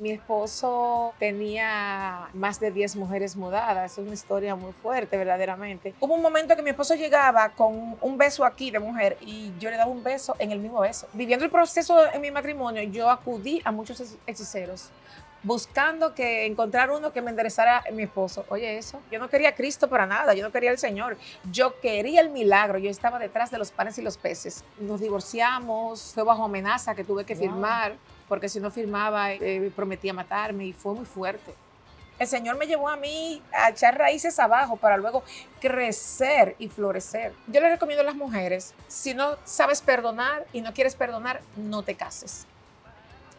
Mi esposo tenía más de 10 mujeres mudadas, es una historia muy fuerte verdaderamente. Hubo un momento que mi esposo llegaba con un beso aquí de mujer y yo le daba un beso en el mismo beso. Viviendo el proceso en mi matrimonio, yo acudí a muchos hechiceros buscando que encontrar uno que me enderezara a mi esposo. Oye, eso, yo no quería a Cristo para nada, yo no quería al Señor, yo quería el milagro, yo estaba detrás de los panes y los peces. Nos divorciamos, fue bajo amenaza que tuve que firmar, porque si no firmaba prometía matarme y fue muy fuerte. El Señor me llevó a mí a echar raíces abajo para luego crecer y florecer. Yo le recomiendo a las mujeres, si no sabes perdonar y no quieres perdonar, no te cases.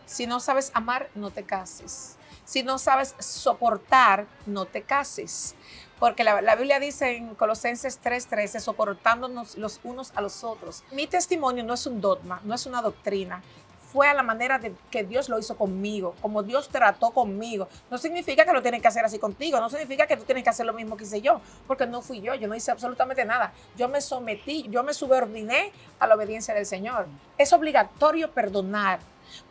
Si no sabes amar, no te cases. Si no sabes soportar, no te cases. Porque la Biblia dice en Colosenses 3:13, soportándonos los unos a los otros. Mi testimonio no es un dogma, no es una doctrina. Fue a la manera de que Dios lo hizo conmigo, como Dios trató conmigo. No significa que lo tienen que hacer así contigo, no significa que tú tienes que hacer lo mismo que hice yo, porque no fui yo no hice absolutamente nada. Yo me sometí, yo me subordiné a la obediencia del Señor. Es obligatorio perdonar,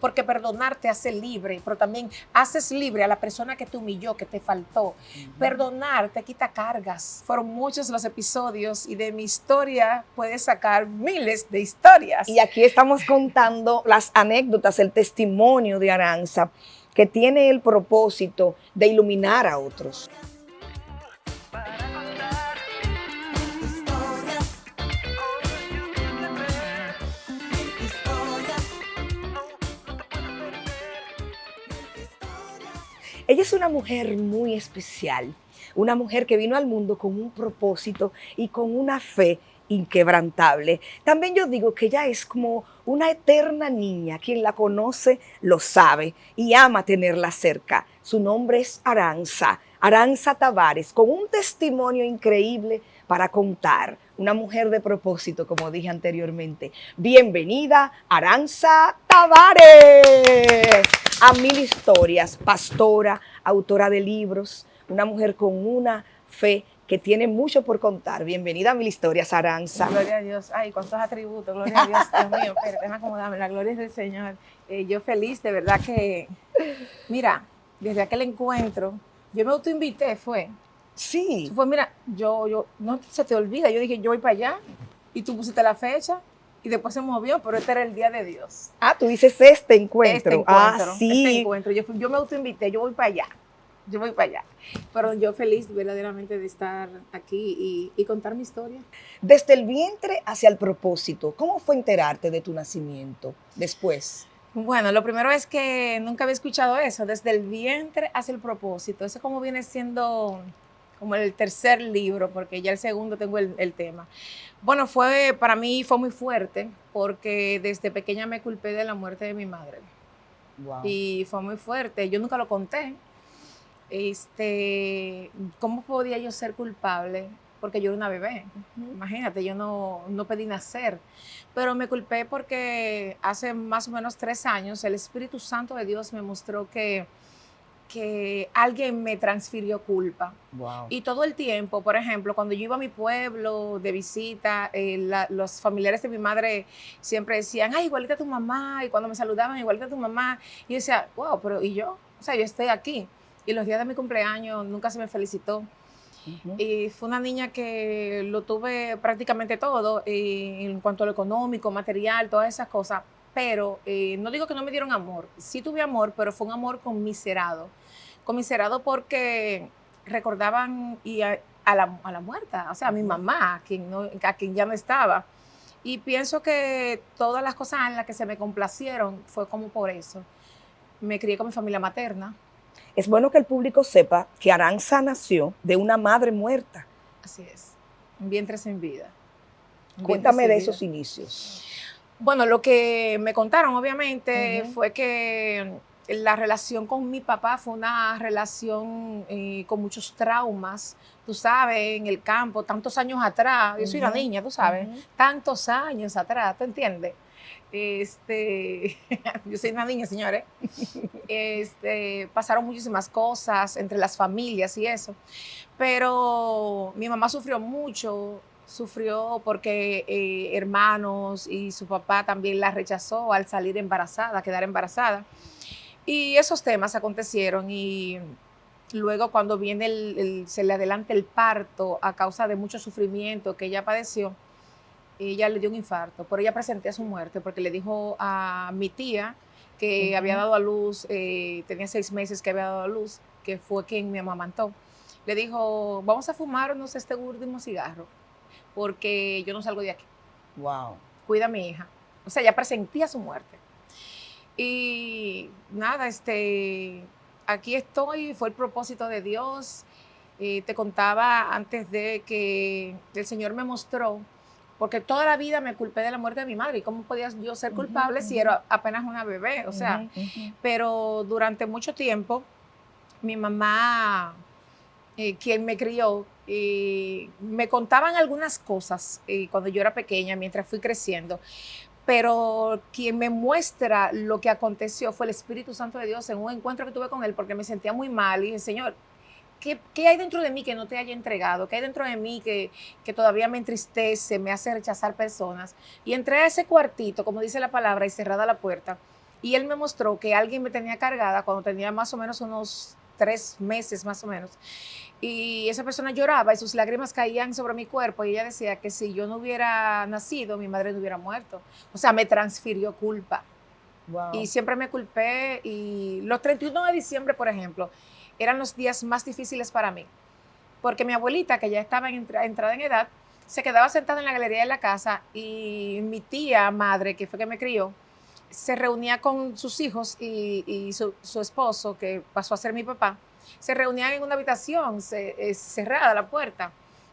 porque perdonar te hace libre, pero también haces libre a la persona que te humilló, que te faltó. Perdonar te quita cargas. Fueron muchos los episodios y de mi historia puedes sacar miles de historias. Y aquí estamos contando las anécdotas, el testimonio de Aranza, que tiene el propósito de iluminar a otros. Ella es una mujer muy especial, una mujer que vino al mundo con un propósito y con una fe inquebrantable. También yo digo que ella es como una eterna niña, quien la conoce lo sabe y ama tenerla cerca. Su nombre es Aranza, Aranza Tavares, con un testimonio increíble para contar. Una mujer de propósito, como dije anteriormente. Bienvenida, Aranza Tavares, a Mil Historias, pastora, autora de libros, una mujer con una fe que tiene mucho por contar. Bienvenida a Mil Historias, Aranza. Gloria a Dios. Ay, cuántos atributos, gloria a Dios. Dios mío, espera, déjame acomodarme. La gloria es del Señor. Yo feliz, de verdad que, mira, desde aquel encuentro, yo me autoinvité, Sí. fue, mira, no se te olvida, yo dije, yo voy para allá, y tú pusiste la fecha, y después se movió, pero este era el día de Dios. Ah, tú dices este encuentro. Este Sí. encuentro, yo me autoinvité, yo voy para allá. Yo voy para allá. Pero yo feliz verdaderamente de estar aquí y contar mi historia. Desde el vientre hacia el propósito, ¿cómo fue enterarte de tu nacimiento después? Bueno, lo primero es que nunca había escuchado eso, desde el vientre hacia el propósito. Eso como viene siendo como el tercer libro, porque ya el segundo tengo el tema. Bueno, para mí fue muy fuerte, porque desde pequeña me culpé de la muerte de mi madre. Wow. Y fue muy fuerte, yo nunca lo conté. ¿Cómo podía yo ser culpable? Porque yo era una bebé. Imagínate, yo no pedí nacer, pero me culpé porque hace más o menos 3 años el Espíritu Santo de Dios me mostró que alguien me transfirió culpa. Wow. Y todo el tiempo, por ejemplo, cuando yo iba a mi pueblo de visita, los familiares de mi madre siempre decían, ay, igualita a tu mamá, y cuando me saludaban, igualita a tu mamá, y yo decía, wow, pero ¿y yo? O sea, yo estoy aquí. Y los días de mi cumpleaños nunca se me felicitó. Y fue una niña que lo tuve prácticamente todo, en cuanto a lo económico, material, todas esas cosas. Pero no digo que no me dieron amor. Sí tuve amor, pero fue un amor conmiserado. Conmiserado porque recordaban a la muerta, o sea, a mi mamá, a quien ya no estaba. Y pienso que todas las cosas en las que se me complacieron fue como por eso. Me crié con mi familia materna. Es bueno que el público sepa que Aranza nació de una madre muerta. Así es, un vientre sin vida. Cuéntame de esos inicios. Bueno, lo que me contaron, obviamente, fue que la relación con mi papá fue una relación con muchos traumas, tú sabes, en el campo, tantos años atrás. Yo soy una niña, tú sabes, tantos años atrás, ¿tú entiendes? Yo soy una niña, señores. Pasaron muchísimas cosas entre las familias y eso, pero mi mamá sufrió mucho, sufrió porque hermanos y su papá también la rechazó al salir embarazada, quedar embarazada. Y esos temas acontecieron y luego cuando viene se le adelanta el parto a causa de mucho sufrimiento que ella padeció, ella le dio un infarto, pero ella presentía su muerte porque le dijo a mi tía que había Ujú. dado a luz, tenía 6 meses que había dado a luz, que fue quien me amamantó. Le dijo, vamos a fumarnos este último cigarro porque yo no salgo de aquí. Wow. Cuida a mi hija. O sea, ella presentía su muerte. Y nada, aquí estoy, fue el propósito de Dios. Te contaba antes de que el Señor me mostró, porque toda la vida me culpé de la muerte de mi madre. ¿Y cómo podía yo ser Ujú, culpable si ujú, era apenas una bebé? O sea, ujú, ujú. pero durante mucho tiempo, mi mamá, quien me crió, me contaban algunas cosas cuando yo era pequeña, mientras fui creciendo, pero quien me muestra lo que aconteció fue el Espíritu Santo de Dios en un encuentro que tuve con él, porque me sentía muy mal y dije, Señor, ¿qué hay dentro de mí que no te haya entregado? ¿Qué hay dentro de mí que todavía me entristece, me hace rechazar personas? Y entré a ese cuartito, como dice la palabra, y cerrada la puerta, y él me mostró que alguien me tenía cargada cuando tenía más o menos unos 3 meses más o menos, y esa persona lloraba y sus lágrimas caían sobre mi cuerpo y ella decía que si yo no hubiera nacido, mi madre no hubiera muerto. O sea, me transfirió culpa y Wow. siempre me culpé y los 31 de diciembre, por ejemplo, eran los días más difíciles para mí, porque mi abuelita, que ya estaba entrada en edad, se quedaba sentada en la galería de la casa y mi tía madre, que fue que me crió, se reunía con sus hijos y su esposo, que pasó a ser mi papá, se reunían en una habitación cerrada la puerta.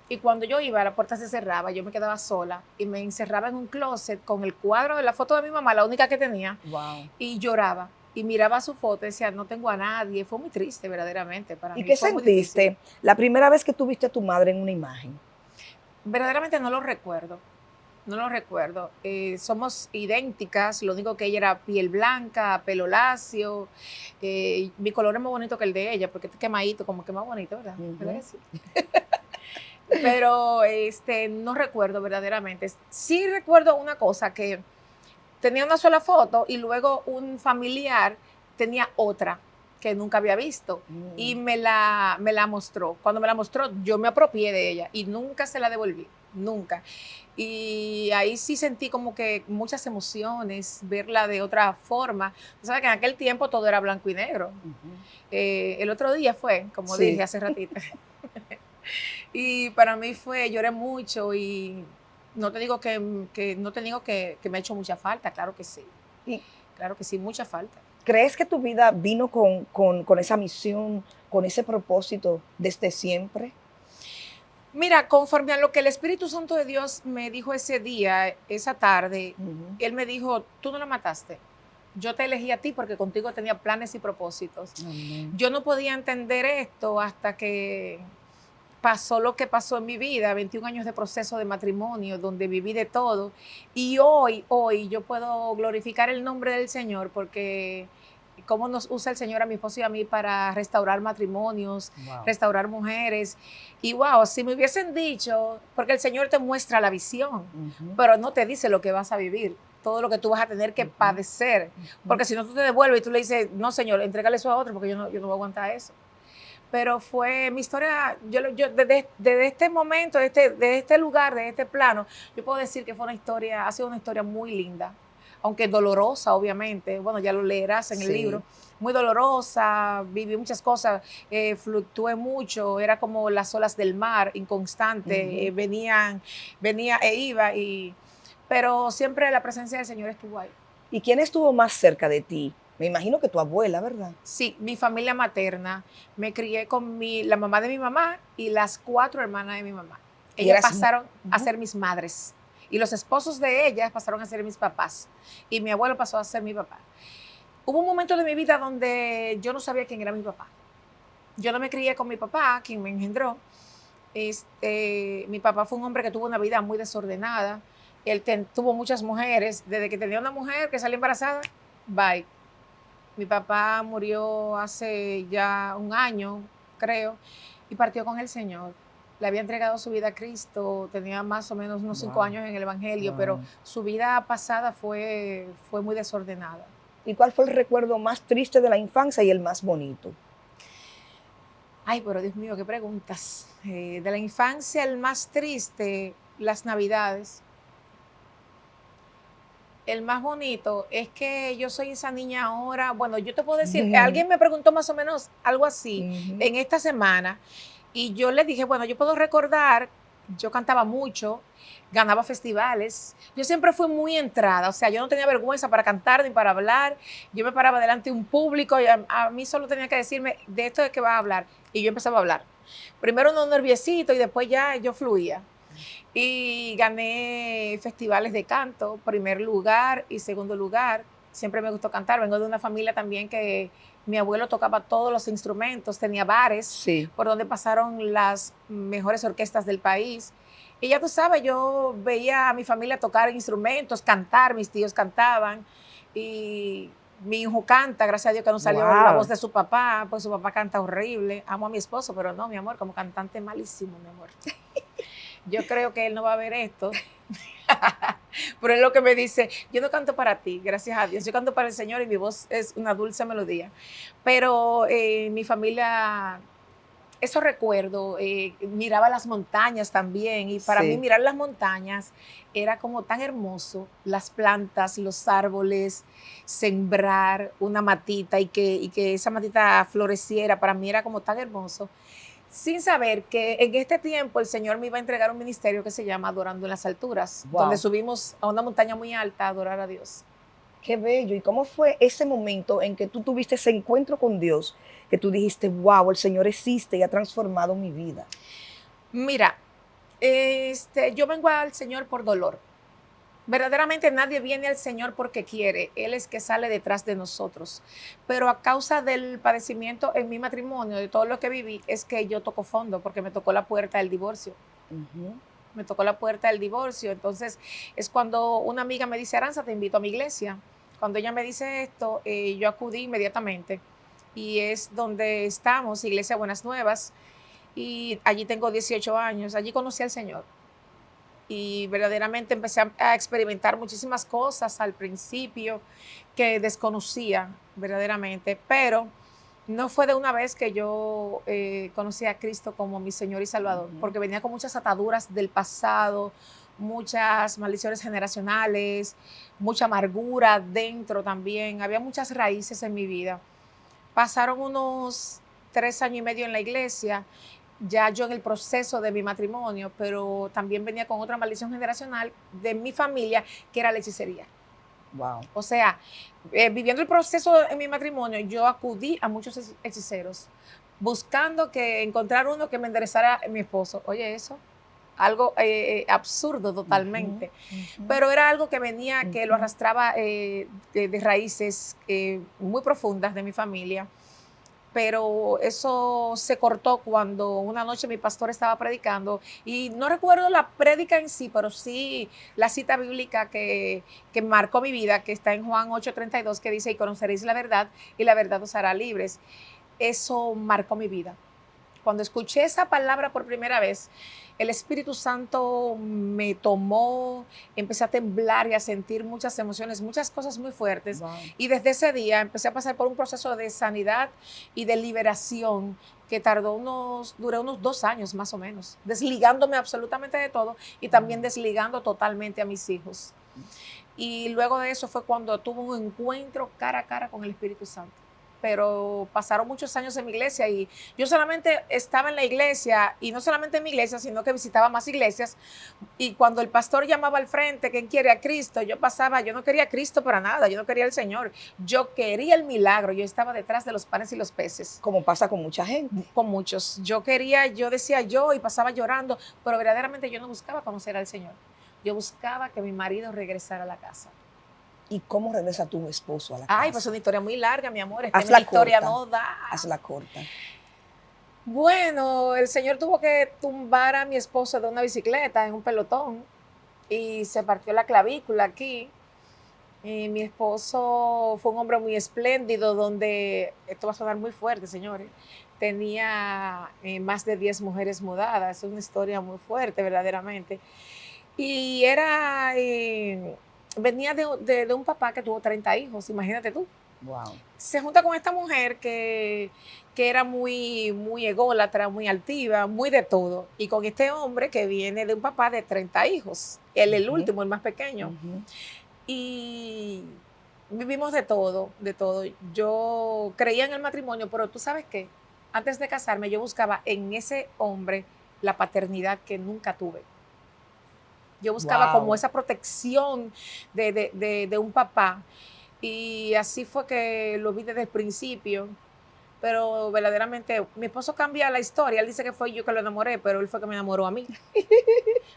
Y cuando yo iba, la puerta se cerraba, yo me quedaba sola y me encerraba en un closet con el cuadro de la foto de mi mamá, la única que tenía, Wow. y lloraba. Y miraba su foto y decía, no tengo a nadie. Fue muy triste, verdaderamente, para ¿Y mí. qué Fue muy difícil. sentiste la primera vez que tú viste a tu madre en una imagen? Verdaderamente no lo recuerdo. No lo recuerdo. Somos idénticas, lo único que ella era piel blanca, pelo lacio. Mi color es más bonito que el de ella, porque este quemadito, como que más bonito, ¿verdad? ¿Verdad que Ujú. sí? Pero no recuerdo verdaderamente. Sí recuerdo una cosa, que tenía una sola foto y luego un familiar tenía otra que nunca había visto y Mm. me la mostró. Cuando me la mostró, yo me apropié de ella y nunca se la devolví, nunca. Y ahí sí sentí como que muchas emociones, verla de otra forma. Tú sabes que en aquel tiempo todo era blanco y negro. Ujú. El otro día fue, como dije Sí. hace ratito, y para mí fue, lloré mucho y no te digo que no te digo que me ha hecho mucha falta, ¿Y claro que sí, mucha falta. crees que tu vida vino con esa misión, con ese propósito desde siempre? Mira, conforme a lo que el Espíritu Santo de Dios me dijo ese día, esa tarde, Ujú. Él me dijo, tú no la mataste. Yo te elegí a ti porque contigo tenía planes y propósitos. Amén. Yo no podía entender esto hasta que pasó lo que pasó en mi vida, 21 años de proceso de matrimonio, donde viví de todo. Y hoy yo puedo glorificar el nombre del Señor porque cómo nos usa el Señor a mi esposo y a mí para restaurar matrimonios, Wow. restaurar mujeres. Y wow, si me hubiesen dicho, porque el Señor te muestra la visión, Ujú, pero no te dice lo que vas a vivir, todo lo que tú vas a tener que ujú, padecer. ujú. Porque si no, tú te devuelves y tú le dices, no, Señor, entrégale eso a otro porque yo no voy a aguantar eso. Pero fue mi historia, yo desde este momento, de este lugar, de este plano, yo puedo decir que ha sido una historia muy linda, aunque dolorosa, obviamente. Bueno, ya lo leerás en el libro. Sí. Muy dolorosa, viví muchas cosas, fluctué mucho, era como las olas del mar, inconstante, Ujú. venía e iba, pero siempre la presencia del Señor estuvo ahí. ¿Y quién estuvo más cerca de ti? Me imagino que tu abuela, ¿verdad? Sí, mi familia materna. Me crié con la mamá de mi mamá y las 4 hermanas de mi mamá. Y Ellas eras pasaron a ujú. ser mis madres y los esposos de ellas pasaron a ser mis papás y mi abuelo pasó a ser mi papá. Hubo un momento de mi vida donde yo no sabía quién era mi papá. Yo no me crié con mi papá, quien me engendró. Mi papá fue un hombre que tuvo una vida muy desordenada. Él tuvo muchas mujeres. Desde que tenía una mujer que salió embarazada, bye. Mi papá murió hace ya un año, creo, y partió con el Señor. Le había entregado su vida a Cristo, tenía más o menos unos 5 Wow, años en el Evangelio, pero wow. su vida pasada fue muy desordenada. ¿Y cuál fue el recuerdo más triste de la infancia y el más bonito? Ay, pero Dios mío, qué preguntas. De la infancia, el más triste, las Navidades. El más bonito es que yo soy esa niña ahora. Bueno, yo te puedo decir, alguien me preguntó más o menos algo así Ujú. en esta semana y yo le dije, bueno, yo puedo recordar, yo cantaba mucho, ganaba festivales. Yo siempre fui muy entrada, o sea, yo no tenía vergüenza para cantar ni para hablar. Yo me paraba delante de un público y a mí solo tenía que decirme de esto de qué va a hablar y yo empezaba a hablar. Primero unos nerviositos y después ya yo fluía. Y gané festivales de canto, primer lugar y segundo lugar. Siempre me gustó cantar. Vengo de una familia también que mi abuelo tocaba todos los instrumentos, tenía bares Sí. por donde pasaron las mejores orquestas del país. Y ya tú sabes, yo veía a mi familia tocar instrumentos, cantar, mis tíos cantaban. Y mi hijo canta, gracias a Dios que no salió la voz Wow. de su papá, pues su papá canta horrible. Amo a mi esposo, pero no, mi amor, como cantante malísimo, mi amor. Yo creo que él no va a ver esto, pero es lo que me dice, yo no canto para ti, gracias a Dios, yo canto para el Señor y mi voz es una dulce melodía. Pero mi familia, eso recuerdo, miraba las montañas también y para mí Sí. mirar las montañas era como tan hermoso, las plantas, los árboles, sembrar una matita y que esa matita floreciera, para mí era como tan hermoso sin saber que en este tiempo el Señor me iba a entregar un ministerio que se llama Adorando en las Alturas, donde Wow. subimos a una montaña muy alta a adorar a Dios. Qué bello. ¿Y cómo fue ese momento en que tú tuviste ese encuentro con Dios, que tú dijiste, wow, el Señor existe y ha transformado mi vida? Mira, yo vengo al Señor por dolor. Verdaderamente nadie viene al Señor porque quiere, Él es que sale detrás de nosotros. Pero a causa del padecimiento en mi matrimonio, de todo lo que viví, es que yo toco fondo porque me tocó la puerta del divorcio. Ujú. Me tocó la puerta del divorcio. Entonces es cuando una amiga me dice, Aranza, te invito a mi iglesia. Cuando ella me dice esto, yo acudí inmediatamente y es donde estamos, Iglesia Buenas Nuevas, y allí tengo 18 años, allí conocí al Señor y verdaderamente empecé a experimentar muchísimas cosas al principio que desconocía verdaderamente, pero no fue de una vez que yo conocí a Cristo como mi Señor y Salvador, Ujú. porque venía con muchas ataduras del pasado, muchas maldiciones generacionales, mucha amargura dentro también, había muchas raíces en mi vida. Pasaron unos 3 años y medio en la iglesia, ya yo en el proceso de mi matrimonio, pero también venía con otra maldición generacional de mi familia, que era la hechicería. Wow. O sea, viviendo el proceso en mi matrimonio, yo acudí a muchos hechiceros, buscando que encontrar uno que me enderezara a mi esposo. Oye, eso, algo absurdo Ujú, totalmente, ujú, pero era algo que venía, que lo ujú. arrastraba de raíces muy profundas de mi familia, pero eso se cortó cuando una noche mi pastor estaba predicando y no recuerdo la prédica en sí, pero sí la cita bíblica que marcó mi vida, que está en Juan 8:32, que dice, y conoceréis la verdad y la verdad os hará libres. Eso marcó mi vida. Cuando escuché esa palabra por primera vez, el Espíritu Santo me tomó, empecé a temblar y a sentir muchas emociones, muchas cosas muy fuertes. Wow. Y desde ese día empecé a pasar por un proceso de sanidad y de liberación que duró unos 2 años más o menos, desligándome absolutamente de todo y también desligando totalmente a mis hijos. Y luego de eso fue cuando tuve un encuentro cara a cara con el Espíritu Santo. Pero pasaron muchos años en mi iglesia y yo solamente estaba en la iglesia y no solamente en mi iglesia, sino que visitaba más iglesias. Y cuando el pastor llamaba al frente, ¿quién quiere a Cristo? Yo pasaba, yo no quería a Cristo para nada, yo no quería al Señor, yo quería el milagro, yo estaba detrás de los panes y los peces Como pasa con mucha gente. con muchos. Yo quería, yo decía yo y pasaba llorando, pero verdaderamente yo no buscaba conocer al Señor. Yo buscaba que mi marido regresara a la casa. ¿Y cómo regresa tu esposo a la Ay, pues es una casa? historia muy larga, mi amor. La Hazla historia corta, no da. hazla corta. Bueno, el señor tuvo que tumbar a mi esposo de una bicicleta en un pelotón y se partió la clavícula aquí. Y mi esposo fue un hombre muy espléndido, donde, esto va a sonar muy fuerte, señores, tenía más de 10 mujeres mudadas. Es una historia muy fuerte, verdaderamente. Y era venía de un papá que tuvo 30 hijos, imagínate tú. Wow. Se junta con esta mujer que era muy, muy ególatra, muy altiva, muy de todo. Y con este hombre que viene de un papá de 30 hijos. Él el último, el más pequeño. Y vivimos de todo, de todo. Yo creía en el matrimonio, pero tú sabes qué, antes de casarme yo buscaba en ese hombre la paternidad que nunca tuve. Yo buscaba como esa protección de un papá. Y así fue que lo vi desde el principio. Pero verdaderamente, mi esposo cambia la historia. Él dice que fue yo que lo enamoré, pero él fue que me enamoró a mí.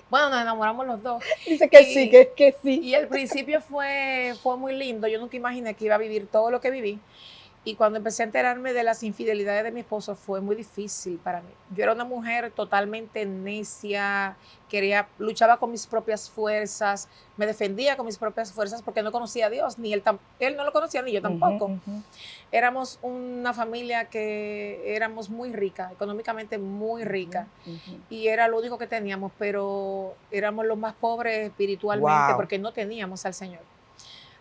Bueno, nos enamoramos los dos. Dice que sí, que sí. Y el principio fue muy lindo. Yo nunca imaginé que iba a vivir todo lo que viví. Y cuando empecé a enterarme de las infidelidades de mi esposo, fue muy difícil para mí. Yo era una mujer totalmente necia, luchaba con mis propias fuerzas, me defendía con mis propias fuerzas porque no conocía a Dios, ni él no lo conocía, ni yo tampoco. Éramos una familia que éramos muy rica, económicamente muy rica, y era lo único que teníamos, pero éramos los más pobres espiritualmente porque no teníamos al Señor.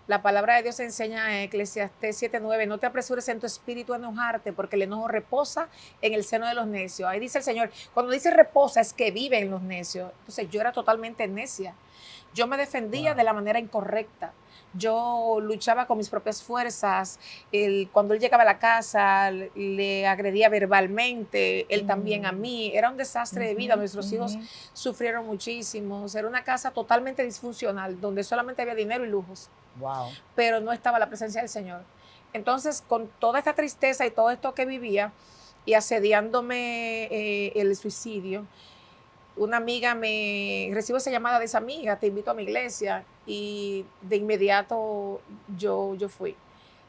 La palabra de Dios enseña en Eclesiastés 7:9, no te apresures en tu espíritu a enojarte, porque el enojo reposa en el seno de los necios. Ahí dice el Señor, cuando dice reposa es que vive en los necios. Entonces yo era totalmente necia. Yo me defendía de la manera incorrecta. Yo luchaba con mis propias fuerzas. Cuando él llegaba a la casa, le agredía verbalmente, él también a mí. Era un desastre de vida. Nuestros hijos sufrieron muchísimo. Era una casa totalmente disfuncional, donde solamente había dinero y lujos. Pero no estaba la presencia del Señor. Entonces, con toda esta tristeza y todo esto que vivía, y asediándome el suicidio, una amiga recibo esa llamada de esa amiga, te invito a mi iglesia, y de inmediato yo fui.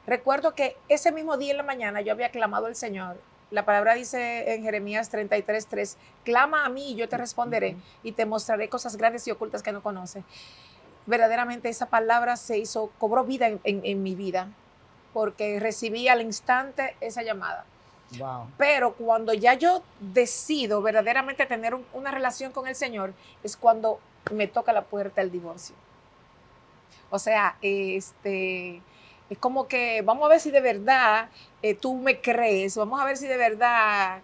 Recuerdo que ese mismo día en la mañana yo había clamado al Señor. La palabra dice en Jeremías 33:3, clama a mí y yo te responderé y te mostraré cosas grandes y ocultas que no conoces. Verdaderamente esa palabra cobró vida en mi vida, porque recibí al instante esa llamada. Pero cuando ya yo decido verdaderamente tener una relación con el Señor, es cuando me toca la puerta el divorcio. O sea, es como que vamos a ver si de verdad tú me crees, vamos a ver si de verdad,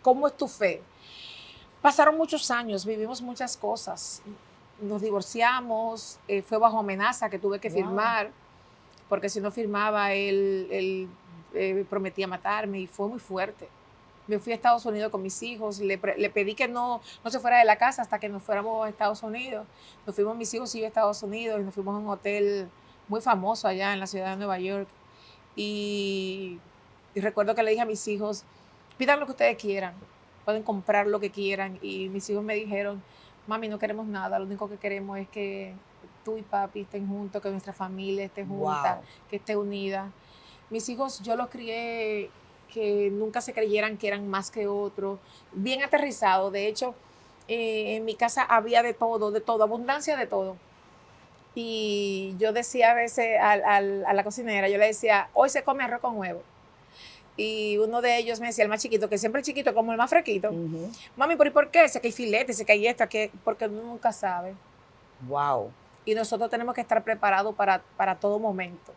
cómo es tu fe. Pasaron muchos años, vivimos muchas cosas. Nos divorciamos, fue bajo amenaza que tuve que firmar, porque si no firmaba, él prometía matarme, y fue muy fuerte. Me fui a Estados Unidos con mis hijos, le pedí que no se fuera de la casa hasta que nos fuéramos a Estados Unidos. Nos fuimos mis hijos y yo a Estados Unidos, y nos fuimos a un hotel muy famoso allá en la ciudad de Nueva York. Y recuerdo que le dije a mis hijos, pidan lo que ustedes quieran, pueden comprar lo que quieran. Y mis hijos me dijeron, mami, no queremos nada, lo único que queremos es que tú y papi estén juntos, que nuestra familia esté junta, que esté unida. Mis hijos yo los crié que nunca se creyeran que eran más que otros, bien aterrizados. De hecho, en mi casa había de todo, abundancia de todo. Y yo decía a veces a la cocinera, yo le decía, hoy se come arroz con huevo. Y uno de ellos me decía, el más chiquito, que siempre el chiquito como el más fresquito, mami, ¿pero y por qué? Sé que hay filete, sé que hay esto, porque uno nunca sabe. Y nosotros tenemos que estar preparados para todo momento.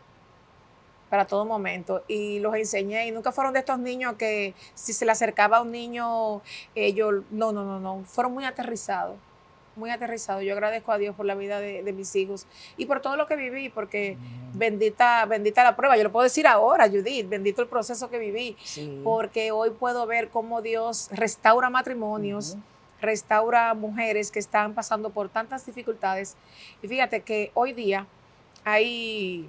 Para todo momento. Y los enseñé, y nunca fueron de estos niños que si se le acercaba a un niño, ellos, no, fueron muy aterrizados. Muy aterrizado. Yo agradezco a Dios por la vida de mis hijos y por todo lo que viví, porque bendita la prueba. Yo lo puedo decir ahora, Judith, bendito el proceso que viví, porque hoy puedo ver cómo Dios restaura matrimonios, restaura mujeres que están pasando por tantas dificultades. Y fíjate que hoy día hay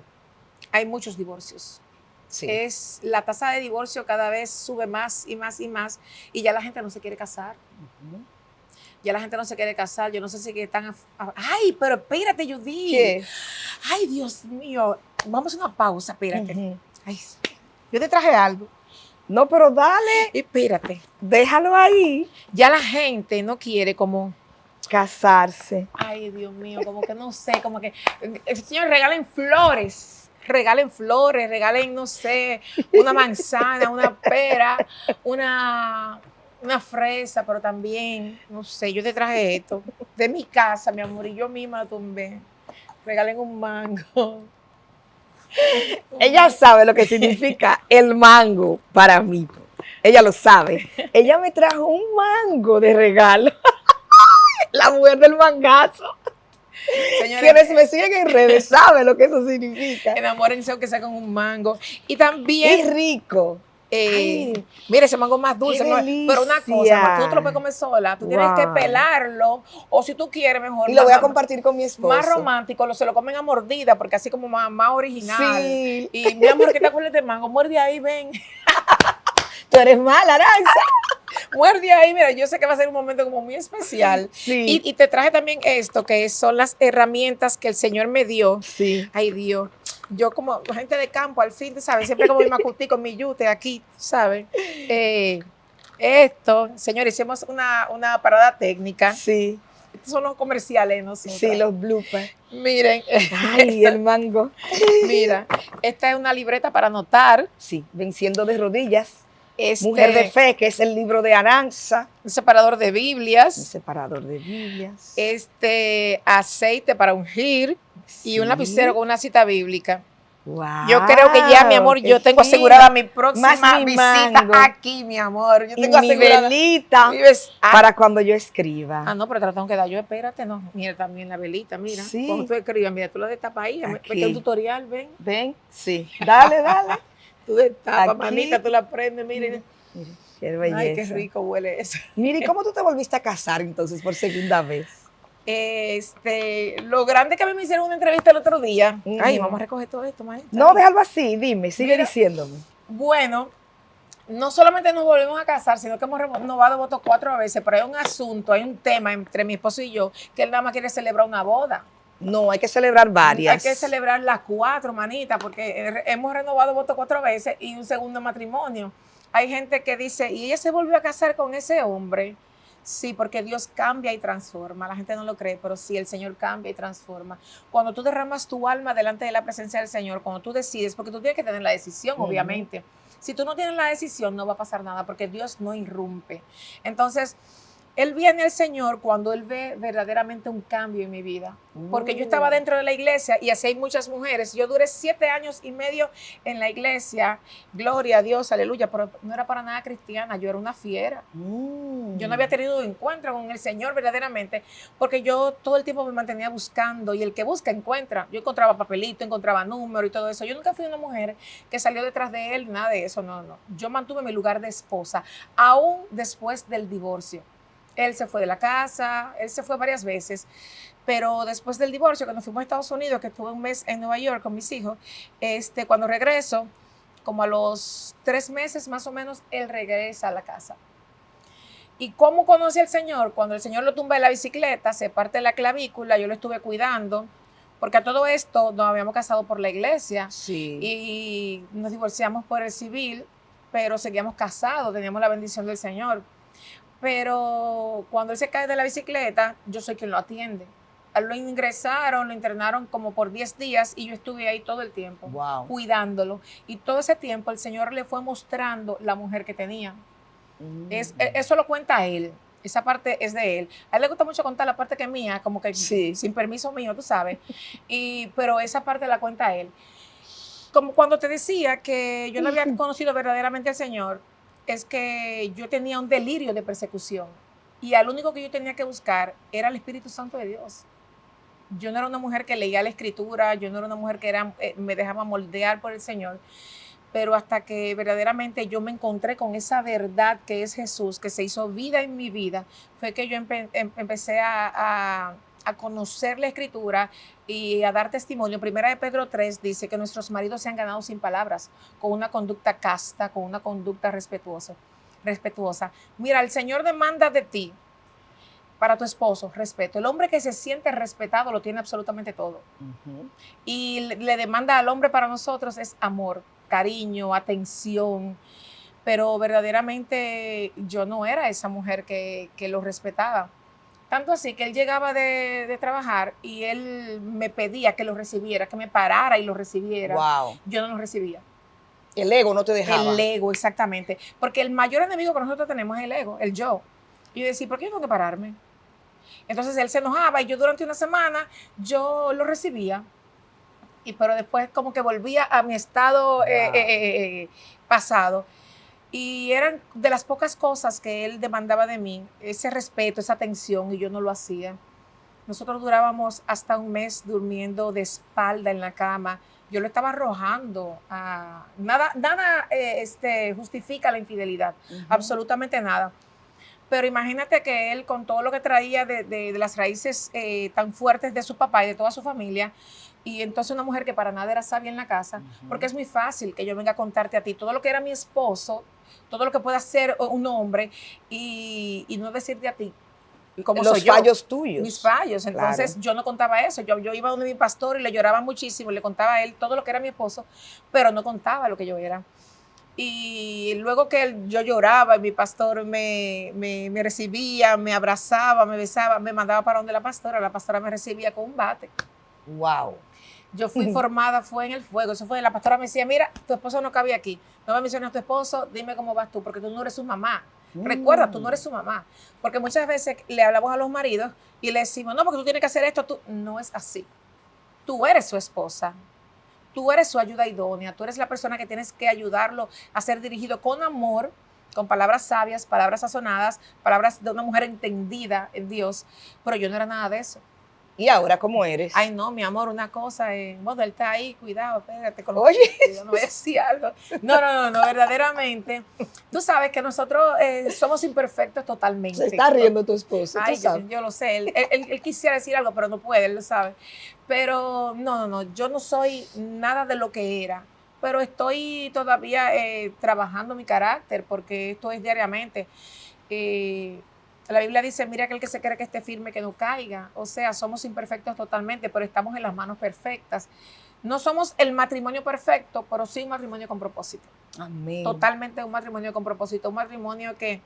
muchos divorcios. La tasa de divorcio cada vez sube más y más y más, y ya la gente no se quiere casar. Ya la gente no se quiere casar. Yo no sé si están... Ay, pero espérate, Judith. ¿Qué? Ay, Dios mío. Vamos a una pausa, espérate. Ay, yo te traje algo. No, pero dale. Espérate. Déjalo ahí. Ya la gente no quiere como... casarse. Ay, Dios mío, como que no sé, como que... Señor, regalen flores, regalen, no sé, una manzana, una pera, una fresa, pero también, no sé, yo te traje esto de mi casa, mi amor, y yo misma lo tumbé. regalen un mango. Ella sabe lo que significa el mango para mí. Ella lo sabe. Ella me trajo un mango de regalo. La mujer del mangazo. Señores, Quienes me siguen en redes saben lo que eso significa. enamórense aunque sea con un mango. Y Es también, rico. Ay, mire, ese mango más qué dulce. Pero una cosa, amor, tú no te lo puedes delicia. comer sola. Tú tienes que Wow. pelarlo. O si tú quieres, mejor, Y lo voy a compartir con mi más esposo. romántico, se lo comen a mordida, porque así como más original. Sí. Y mi amor, ¿qué te acuerdas de mango? Muerde ahí, ven. Tú eres mala, Aranza. Muerde ahí, mira, yo sé que va a ser un momento como muy especial. Sí. Y te traje también esto, que son las herramientas que el Señor me dio. Sí. Ay, Dios. Yo como gente de campo, al fin, ¿sabes? Siempre como mi macutí con mi yute aquí, ¿sabes? Esto, señores, hicimos una parada técnica. Sí. Estos son los comerciales de nosotros. Sí, los bloopers. Miren, Ay, el mango. mira, esta es una libreta para anotar. Sí, venciendo de rodillas. Este, Mujer de Fe, que es el libro de Aranza. un separador de Un Biblias. separador de Biblias. Aceite para ungir y un Sí. lapicero con una cita bíblica. Wow, Yo creo que ya, mi amor, qué yo tengo fino. asegurada mi próxima Más mi visita mango. aquí, mi amor. Yo Y tengo mi asegurada. velita Vives- para cuando yo escriba. Ah, no, pero te la tengo que dar yo, espérate, no. Mira también la velita, mira. Sí. Cuando tú escribas, mira, tú la destapas ahí. Aquí. Vete a un tutorial, ven. ¿Ven? Sí. Dale, dale. Tú destapas, Aquí. manita, tú la prendes, miren. Mire, qué belleza. Ay, qué rico huele eso. Mire, ¿y cómo tú te volviste a casar entonces por segunda vez? Lo grande que a mí me hicieron una entrevista el otro día. Ay, Ujú. vamos a recoger todo esto, maestra. No, déjalo así, dime, sigue Mira. diciéndome. Bueno, no solamente nos volvemos a casar, sino que hemos renovado votos 4 veces, pero hay un asunto, hay un tema entre mi esposo y yo, que él nada más quiere celebrar una boda. No, hay que celebrar varias. Hay que celebrar las 4, manita, porque hemos renovado votos 4 veces y un segundo matrimonio. Hay gente que dice, ¿y ella se volvió a casar con ese hombre? Sí, porque Dios cambia y transforma. La gente no lo cree, pero sí, el Señor cambia y transforma. Cuando tú derramas tu alma delante de la presencia del Señor, cuando tú decides, porque tú tienes que tener la decisión, obviamente. Si tú no tienes la decisión, no va a pasar nada, porque Dios no irrumpe. Entonces, Él viene al Señor cuando Él ve verdaderamente un cambio en mi vida. Porque yo estaba dentro de la iglesia y así hay muchas mujeres. Yo duré 7 años y medio en la iglesia. Gloria a Dios, aleluya. Pero no era para nada cristiana, yo era una fiera. Yo no había tenido encuentro con el Señor verdaderamente, porque yo todo el tiempo me mantenía buscando, y el que busca encuentra. Yo encontraba papelito, encontraba número y todo eso. Yo nunca fui una mujer que salió detrás de él, nada de eso, no. Yo mantuve mi lugar de esposa, aún después del divorcio. Él se fue de la casa, él se fue varias veces, pero después del divorcio, cuando fuimos a Estados Unidos, que estuve un mes en Nueva York con mis hijos, cuando regreso, como a los 3 meses más o menos, él regresa a la casa. ¿Y cómo conocí al Señor? Cuando el Señor lo tumba de la bicicleta, se parte la clavícula, yo lo estuve cuidando, porque a todo esto nos habíamos casado por la iglesia. Sí. Y nos divorciamos por el civil, pero seguíamos casados, teníamos la bendición del Señor. Pero cuando él se cae de la bicicleta, yo soy quien lo atiende. A él lo ingresaron, lo internaron como por 10 días y yo estuve ahí todo el tiempo, cuidándolo. Y todo ese tiempo el Señor le fue mostrando la mujer que tenía. Eso lo cuenta él. Esa parte es de él. A él le gusta mucho contar la parte que es mía, como que Sí. sin permiso mío, tú sabes. Pero esa parte la cuenta él. Como cuando te decía que yo no había conocido verdaderamente al Señor, es que yo tenía un delirio de persecución. Y al único que yo tenía que buscar era el Espíritu Santo de Dios. Yo no era una mujer que leía la Escritura, yo no era una mujer que me dejaba moldear por el Señor. Pero hasta que verdaderamente yo me encontré con esa verdad que es Jesús, que se hizo vida en mi vida, fue que yo empecé a conocer la Escritura y a dar testimonio. Primera de Pedro 3 dice que nuestros maridos se han ganado sin palabras, con una conducta casta, con una conducta respetuosa. Mira, el Señor demanda de ti, para tu esposo, respeto. El hombre que se siente respetado lo tiene absolutamente todo. Y le demanda al hombre para nosotros es amor, cariño, atención. Pero verdaderamente yo no era esa mujer que lo respetaba. Tanto así que él llegaba de trabajar y él me pedía que lo recibiera, que me parara y lo recibiera. Wow. Yo no lo recibía. El ego no te dejaba. El ego, exactamente. Porque el mayor enemigo que nosotros tenemos es el ego, el yo. Y yo decía, ¿por qué yo tengo que pararme? Entonces él se enojaba y yo durante una semana yo lo recibía, pero después como que volvía a mi estado pasado. Y eran de las pocas cosas que él demandaba de mí, ese respeto, esa atención, y yo no lo hacía. Nosotros durábamos hasta un mes durmiendo de espalda en la cama. Yo lo estaba arrojando. Nada justifica la infidelidad, absolutamente nada. Pero imagínate que él, con todo lo que traía de las raíces tan fuertes de su papá y de toda su familia, y entonces una mujer que para nada era sabia en la casa, porque es muy fácil que yo venga a contarte a ti todo lo que era mi esposo, todo lo que puede hacer un hombre, y no decirte a ti cómo soy yo. Los fallos tuyos. Mis fallos. Entonces yo no contaba eso. Yo iba donde mi pastor y le lloraba muchísimo, y le contaba a él todo lo que era mi esposo, pero no contaba lo que yo era. Y luego que yo lloraba y mi pastor me recibía, me abrazaba, me besaba, me mandaba para donde la pastora me recibía con un bate. Wow. Yo fui formada, fue en el fuego. Eso fue, la pastora me decía, mira, tu esposo no cabía aquí. No me menciones a tu esposo, dime cómo vas tú, porque tú no eres su mamá. Recuerda, tú no eres su mamá. Porque muchas veces le hablamos a los maridos y le decimos, no, porque tú tienes que hacer esto. No es así. Tú eres su esposa. Tú eres su ayuda idónea, tú eres la persona que tienes que ayudarlo a ser dirigido con amor, con palabras sabias, palabras sazonadas, palabras de una mujer entendida en Dios, pero yo no era nada de eso. ¿Y ahora cómo eres? Ay, no, mi amor, una cosa, bueno, él está ahí, cuidado, espérate. Oye. Yo no voy a decir algo. No, verdaderamente. Tú sabes que nosotros somos imperfectos totalmente. Se está riendo tu esposo, Ay, tú sabes. yo lo sé, él quisiera decir algo, pero no puede, él lo sabe. Pero no, yo no soy nada de lo que era, pero estoy todavía trabajando mi carácter, porque esto es diariamente. La Biblia dice, mira aquel que se cree que esté firme, que no caiga. O sea, somos imperfectos totalmente, pero estamos en las manos perfectas. No somos el matrimonio perfecto, pero sí un matrimonio con propósito. Amén. Totalmente un matrimonio con propósito, un matrimonio que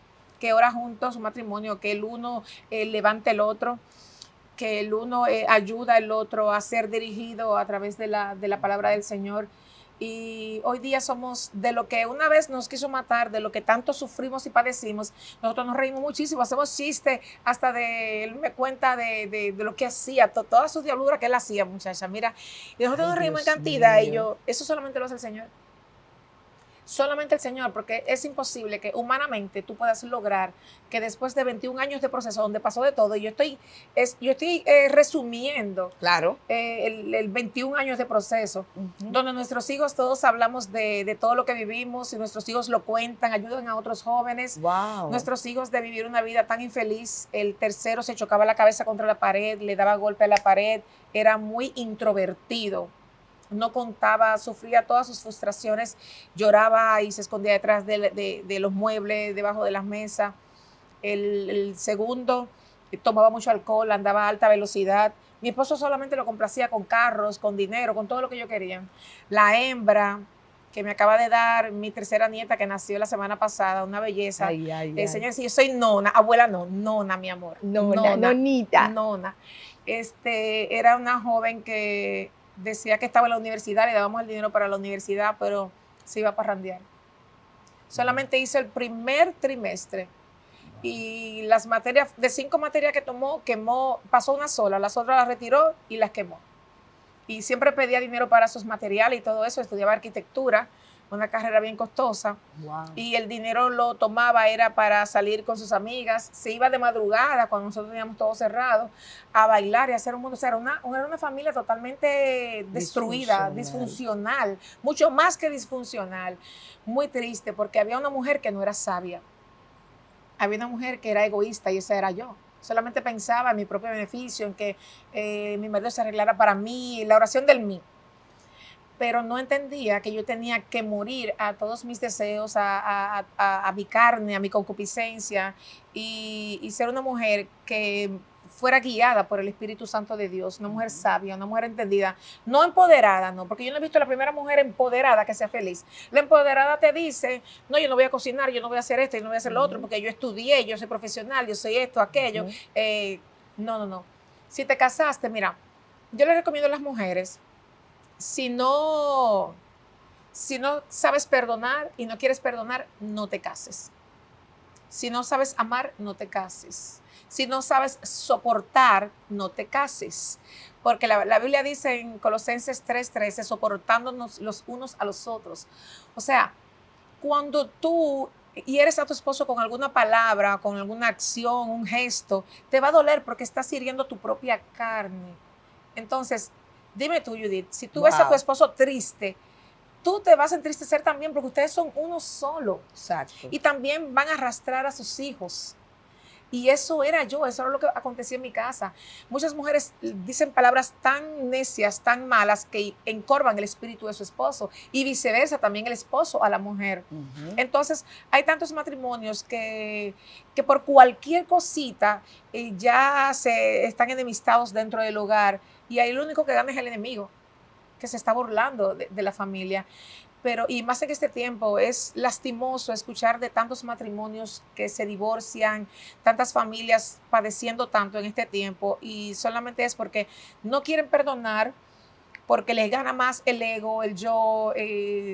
ora juntos, un matrimonio que el uno levante el otro, que el uno ayuda al otro a ser dirigido a través de la palabra del Señor. Y hoy día somos de lo que una vez nos quiso matar, de lo que tanto sufrimos y padecimos. Nosotros nos reímos muchísimo, hacemos chistes hasta él me cuenta de lo que hacía, toda su diablura que él hacía, muchacha, mira. Y nosotros nos reímos en cantidad, y eso solamente lo hace el Señor. Solamente el Señor, porque es imposible que humanamente tú puedas lograr que después de 21 años de proceso, donde pasó de todo, y yo estoy resumiendo claro. el 21 años de proceso, donde nuestros hijos todos hablamos de todo lo que vivimos, y nuestros hijos lo cuentan, ayudan a otros jóvenes. Wow. Nuestros hijos, de vivir una vida tan infeliz, el tercero se chocaba la cabeza contra la pared, le daba golpe a la pared, era muy introvertido. No contaba, sufría todas sus frustraciones, lloraba y se escondía detrás de los muebles, debajo de las mesas. El segundo tomaba mucho alcohol, andaba a alta velocidad. Mi esposo solamente lo complacía con carros, con dinero, con todo lo que yo quería. La hembra que me acaba de dar mi tercera nieta, que nació la semana pasada, una belleza. Señor, si yo soy nona, abuela no, nona, mi amor. Nonita. Nona. Era una joven que decía que estaba en la universidad, le dábamos el dinero para la universidad, pero se iba a parrandear. Solamente hizo el primer trimestre, y las materias, de 5 materias que tomó, pasó una sola, las otras las retiró y las quemó. Y siempre pedía dinero para sus materiales y todo eso. Estudiaba arquitectura, una carrera bien costosa. Wow. Y el dinero lo tomaba, era para salir con sus amigas. Se iba de madrugada, cuando nosotros teníamos todo cerrado, a bailar y a hacer un mundo. O sea, era una familia totalmente destruida, disfuncional, mucho más que disfuncional. Muy triste, porque había una mujer que no era sabia. Había una mujer que era egoísta, y esa era yo. Solamente pensaba en mi propio beneficio, en que mi marido se arreglara para mí, la oración del mí. Pero no entendía que yo tenía que morir a todos mis deseos, a mi carne, a mi concupiscencia, y ser una mujer que fuera guiada por el Espíritu Santo de Dios, una mujer sabia, una mujer entendida, no empoderada, no, porque yo no he visto la primera mujer empoderada que sea feliz. La empoderada te dice, no, yo no voy a cocinar, yo no voy a hacer esto, yo no voy a hacer lo otro, porque yo estudié, yo soy profesional, yo soy esto, aquello. No. Si te casaste, mira, yo le recomiendo a las mujeres, si no sabes perdonar y no quieres perdonar, no te cases. Si no sabes amar, no te cases. Si no sabes soportar, no te cases. Porque la Biblia dice en Colosenses 3:13, soportándonos los unos a los otros. O sea, cuando tú hieres a tu esposo con alguna palabra, con alguna acción, un gesto, te va a doler porque estás hiriendo tu propia carne. Entonces, dime tú, Judith, si tú ves a tu Wow. esposo triste, tú te vas a entristecer también porque ustedes son uno solo. Exacto. Y también van a arrastrar a sus hijos. Y eso era yo, eso era lo que acontecía en mi casa. Muchas mujeres dicen palabras tan necias, tan malas, que encorvan el espíritu de su esposo y viceversa, también el esposo a la mujer. Entonces, hay tantos matrimonios que por cualquier cosita ya se están enemistados dentro del hogar y ahí lo único que gana es el enemigo, que se está burlando de la familia. Pero, y más en este tiempo, es lastimoso escuchar de tantos matrimonios que se divorcian, tantas familias padeciendo tanto en este tiempo, y solamente es porque no quieren perdonar, porque les gana más el ego, el yo,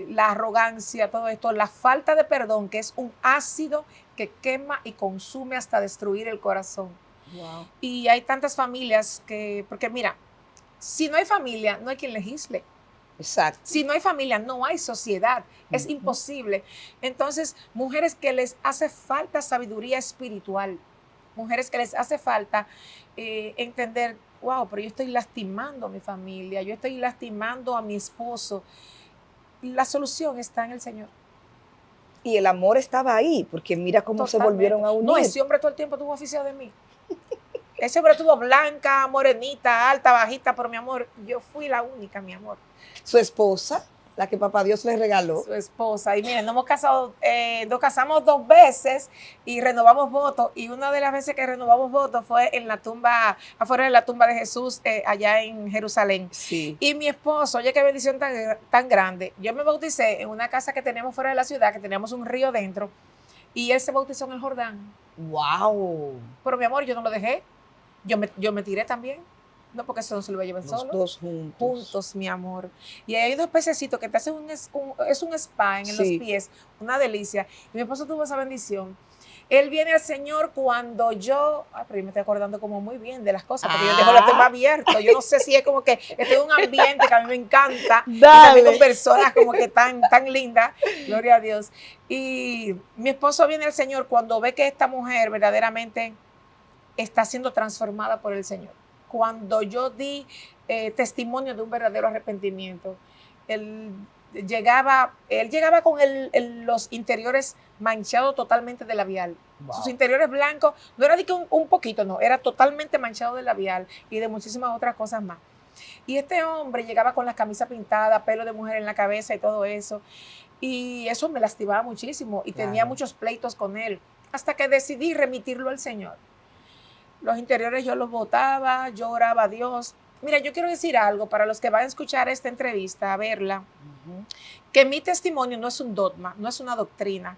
la arrogancia, todo esto, la falta de perdón, que es un ácido que quema y consume hasta destruir el corazón. Wow. Y hay tantas familias que, porque mira, si no hay familia, no hay quien legisle. Exacto. Si no hay familia, no hay sociedad. Es imposible. Entonces, mujeres que les hace falta sabiduría espiritual, mujeres que les hace falta entender, wow, pero yo estoy lastimando a mi familia, yo estoy lastimando a mi esposo. La solución está en el Señor. Y el amor estaba ahí, porque mira cómo se Totalmente. volvieron a unir. No, ese hombre todo el tiempo tuvo oficio de mí. Ese hombre tuvo blanca, morenita, alta, bajita, pero mi amor, yo fui la única, mi amor. Su esposa, la que papá Dios le regaló. Su esposa. Y miren, nos casamos 2 veces y renovamos votos. Y una de las veces que renovamos votos fue en la tumba, afuera de la tumba de Jesús, allá en Jerusalén. Sí. Y mi esposo, oye, qué bendición tan grande. Yo me bauticé en una casa que teníamos fuera de la ciudad, que teníamos un río dentro, y él se bautizó en el Jordán. Wow. Pero mi amor, yo no lo dejé. Yo me tiré también. No, porque eso no se lo iba a llevar Los solo. dos juntos. Juntos, mi amor. Y hay unos pececitos que te hacen es un spa en los pies, una delicia. Y mi esposo tuvo esa bendición. Él viene al Señor cuando yo, pero yo me estoy acordando como muy bien de las cosas, porque yo dejo los temas abiertos. Yo no sé si es como que estoy en un ambiente que a mí me encanta. Y también con personas como que tan lindas, gloria a Dios. Y mi esposo viene al Señor cuando ve que esta mujer verdaderamente está siendo transformada por el Señor. Cuando yo di testimonio de un verdadero arrepentimiento, él llegaba con los interiores manchados totalmente de labial. Wow. Sus interiores blancos, no era de que un poquito, no, era totalmente manchado de labial y de muchísimas otras cosas más. Y este hombre llegaba con la camisa pintada, pelo de mujer en la cabeza y todo eso. Y eso me lastimaba muchísimo y tenía muchos pleitos con él, hasta que decidí remitirlo al Señor. Los interiores yo los botaba, yo oraba a Dios. Mira, yo quiero decir algo para los que van a escuchar esta entrevista, a verla, que mi testimonio no es un dogma, no es una doctrina.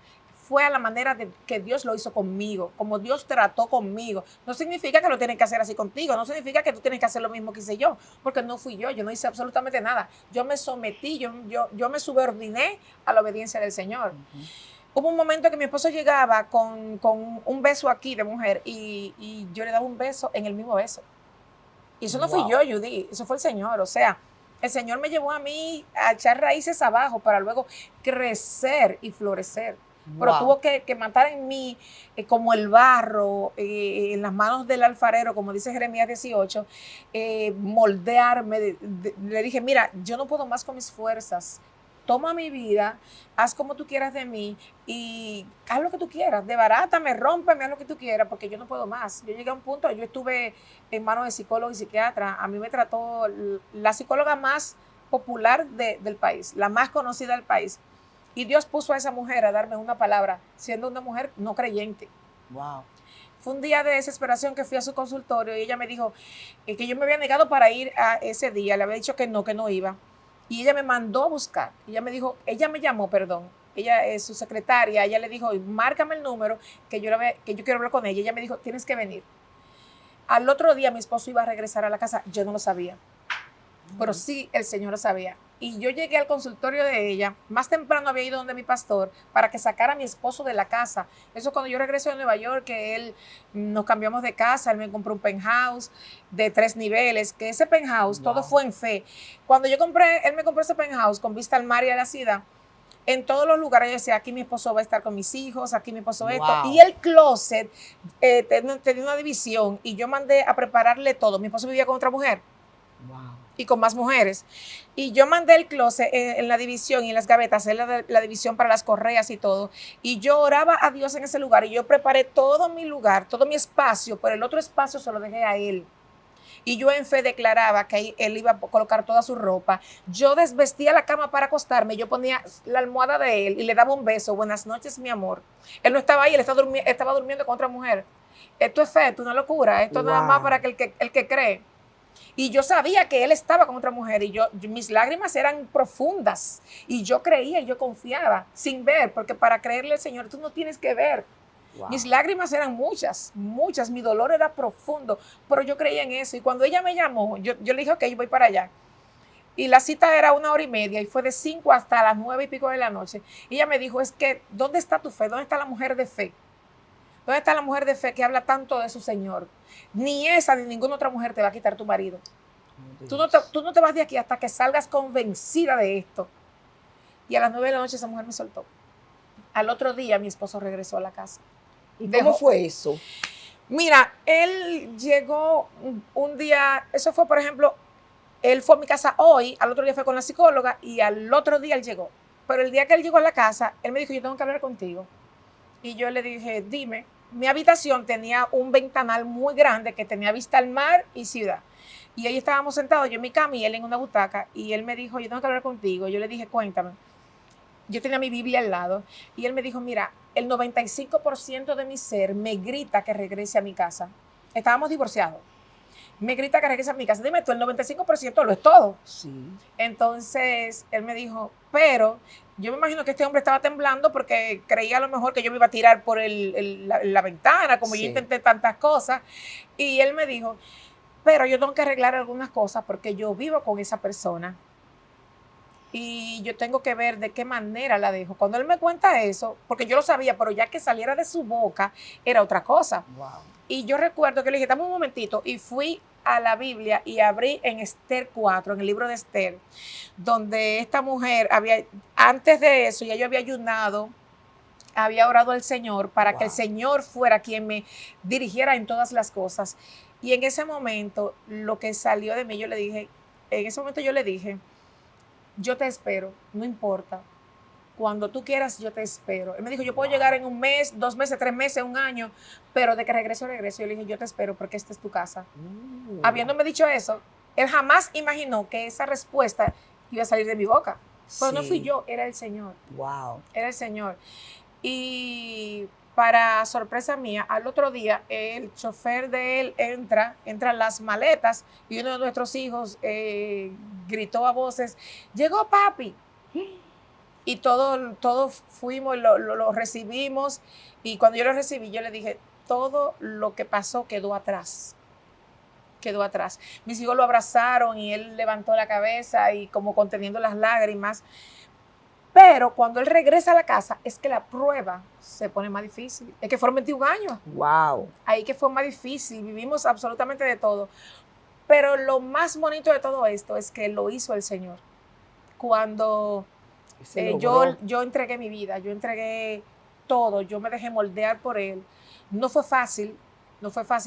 Fue a la manera de que Dios lo hizo conmigo, como Dios trató conmigo. No significa que lo tienen que hacer así contigo, no significa que tú tienes que hacer lo mismo que hice yo, porque no fui yo no hice absolutamente nada. Yo me sometí, yo me subordiné a la obediencia del Señor. Hubo un momento que mi esposo llegaba con un beso aquí de mujer y yo le daba un beso en el mismo beso. Y eso no fui yo, Judy, eso fue el Señor. O sea, el Señor me llevó a mí a echar raíces abajo para luego crecer y florecer. Pero tuvo que matar en mí como el barro, en las manos del alfarero, como dice Jeremías 18, moldearme. Le dije, mira, yo no puedo más con mis fuerzas. Toma mi vida, haz como tú quieras de mí y haz lo que tú quieras, debarátame, rómpeme, haz lo que tú quieras, porque yo no puedo más. Yo llegué a un punto, yo estuve en manos de psicólogo y psiquiatra. A mí me trató la psicóloga más popular del país, la más conocida del país. Y Dios puso a esa mujer a darme una palabra, siendo una mujer no creyente. Wow. Fue un día de desesperación que fui a su consultorio y ella me dijo que yo me había negado para ir a ese día, le había dicho que no iba. Y ella me mandó a buscar. Ella me dijo, ella me llamó, perdón. Ella es su secretaria. Ella le dijo, márcame el número que yo quiero hablar con ella. Ella me dijo, tienes que venir. Al otro día mi esposo iba a regresar a la casa. Yo no lo sabía. pero sí el Señor lo sabía. Y yo llegué al consultorio de ella, más temprano había ido donde mi pastor para que sacara a mi esposo de la casa. Eso cuando yo regreso de Nueva York, que él nos cambiamos de casa, él me compró un penthouse de 3 niveles, que ese penthouse, todo fue en fe. Cuando él me compró ese penthouse con vista al mar y a la ciudad, en todos los lugares yo decía, aquí mi esposo va a estar con mis hijos, aquí mi esposo esto. Y el closet tenía una división y yo mandé a prepararle todo. Mi esposo vivía con otra mujer. Y con más mujeres. Y yo mandé el closet en la división y en las gavetas, en la división para las correas y todo. Y yo oraba a Dios en ese lugar y yo preparé todo mi lugar, todo mi espacio, pero el otro espacio se lo dejé a él. Y yo en fe declaraba que ahí él iba a colocar toda su ropa. Yo desvestía la cama para acostarme, yo ponía la almohada de él y le daba un beso. Buenas noches, mi amor. Él no estaba ahí, él estaba durmiendo con otra mujer. Esto es fe, esto es una locura. Esto nada más para que el que cree. Y yo sabía que él estaba con otra mujer y mis lágrimas eran profundas y yo creía y yo confiaba sin ver, porque para creerle al Señor tú no tienes que ver. Mis lágrimas eran muchas, mi dolor era profundo, pero yo creía en eso. Y cuando ella me llamó, yo le dije, ok, yo voy para allá. Y la cita era 1 hora y media y fue de 5 hasta las 9 y pico de la noche. Y ella me dijo, es que, ¿dónde está tu fe? ¿Dónde está la mujer de fe? ¿Dónde está la mujer de fe que habla tanto de su Señor? Ni esa ni ninguna otra mujer te va a quitar tu marido. Tú no te vas de aquí hasta que salgas convencida de esto. Y a las 9 de la noche esa mujer me soltó. Al otro día mi esposo regresó a la casa. ¿Y cómo fue eso? Mira, él llegó un día, eso fue, por ejemplo, él fue a mi casa hoy, al otro día fue con la psicóloga y al otro día él llegó. Pero el día que él llegó a la casa, él me dijo, yo tengo que hablar contigo. Y yo le dije, dime. Mi habitación tenía un ventanal muy grande que tenía vista al mar y ciudad. Y ahí estábamos sentados, yo en mi cama y él en una butaca. Y él me dijo, yo tengo que hablar contigo. Yo le dije, cuéntame. Yo tenía mi Biblia al lado. Y él me dijo, mira, el 95% de mi ser me grita que regrese a mi casa. Estábamos divorciados. Me grita que regrese a mi casa. Dime tú, el 95% lo es todo. Sí. Entonces, él me dijo, pero yo me imagino que este hombre estaba temblando porque creía a lo mejor que yo me iba a tirar por la ventana, como yo intenté tantas cosas. Y él me dijo, pero yo tengo que arreglar algunas cosas porque yo vivo con esa persona. Y yo tengo que ver de qué manera la dejo. Cuando él me cuenta eso, porque yo lo sabía, pero ya que saliera de su boca, era otra cosa. Wow. Y yo recuerdo que le dije, dame un momentito, y fui a la Biblia y abrí en Esther 4, en el libro de Esther, donde esta mujer antes de eso, ya yo había ayunado, había orado al Señor para que el Señor fuera quien me dirigiera en todas las cosas. Y en ese momento, lo que salió de mí, yo le dije, yo te espero, no importa. Cuando tú quieras, yo te espero. Él me dijo, yo puedo llegar en 1 mes, 2 meses, 3 meses, 1 año, pero de que regreso. Yo le dije, yo te espero porque esta es tu casa. Habiéndome dicho eso, él jamás imaginó que esa respuesta iba a salir de mi boca. Pero no fui yo, era el Señor. Wow. Era el Señor. Y para sorpresa mía, al otro día, el chofer de él entran las maletas y uno de nuestros hijos gritó a voces, llegó papi. Y todos fuimos, lo recibimos. Y cuando yo lo recibí, yo le dije, todo lo que pasó quedó atrás. Quedó atrás. Mis hijos lo abrazaron y él levantó la cabeza y como conteniendo las lágrimas. Pero cuando él regresa a la casa, es que la prueba se pone más difícil. Es que fueron 21 años. Wow. Ahí que fue más difícil. Vivimos absolutamente de todo. Pero lo más bonito de todo esto es que lo hizo el Señor. Cuando yo entregué mi vida, yo entregué todo, yo me dejé moldear por él. No fue fácil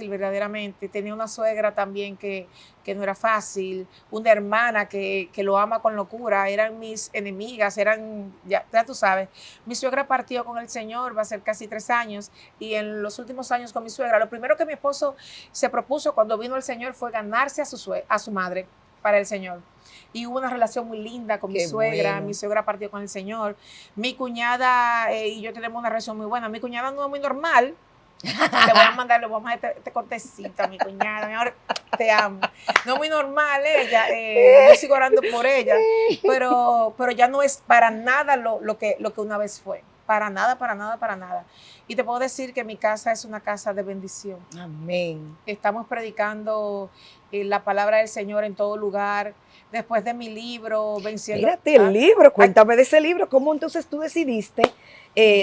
verdaderamente. Tenía una suegra también que no era fácil, una hermana que lo ama con locura, eran mis enemigas, ya tú sabes. Mi suegra partió con el Señor, va a ser casi 3 años, y en los últimos años con mi suegra, lo primero que mi esposo se propuso cuando vino el Señor fue ganarse a su madre para el Señor. Y hubo una relación muy linda con mi suegra. Bueno. Mi suegra partió con el Señor. Mi cuñada y yo tenemos una relación muy buena. Mi cuñada no es muy normal. Le voy a mandar este cortecito a mi cuñada. Mi amor, te amo. No es muy normal ella. Yo sigo orando por ella. Pero ya no es para nada lo que una vez fue. para nada, para nada, para nada. Y te puedo decir que mi casa es una casa de bendición. Amén. Estamos predicando la palabra del Señor en todo lugar. Después de mi libro, Venciendo. Espérate, el libro, cuéntame de ese libro. ¿Cómo entonces tú decidiste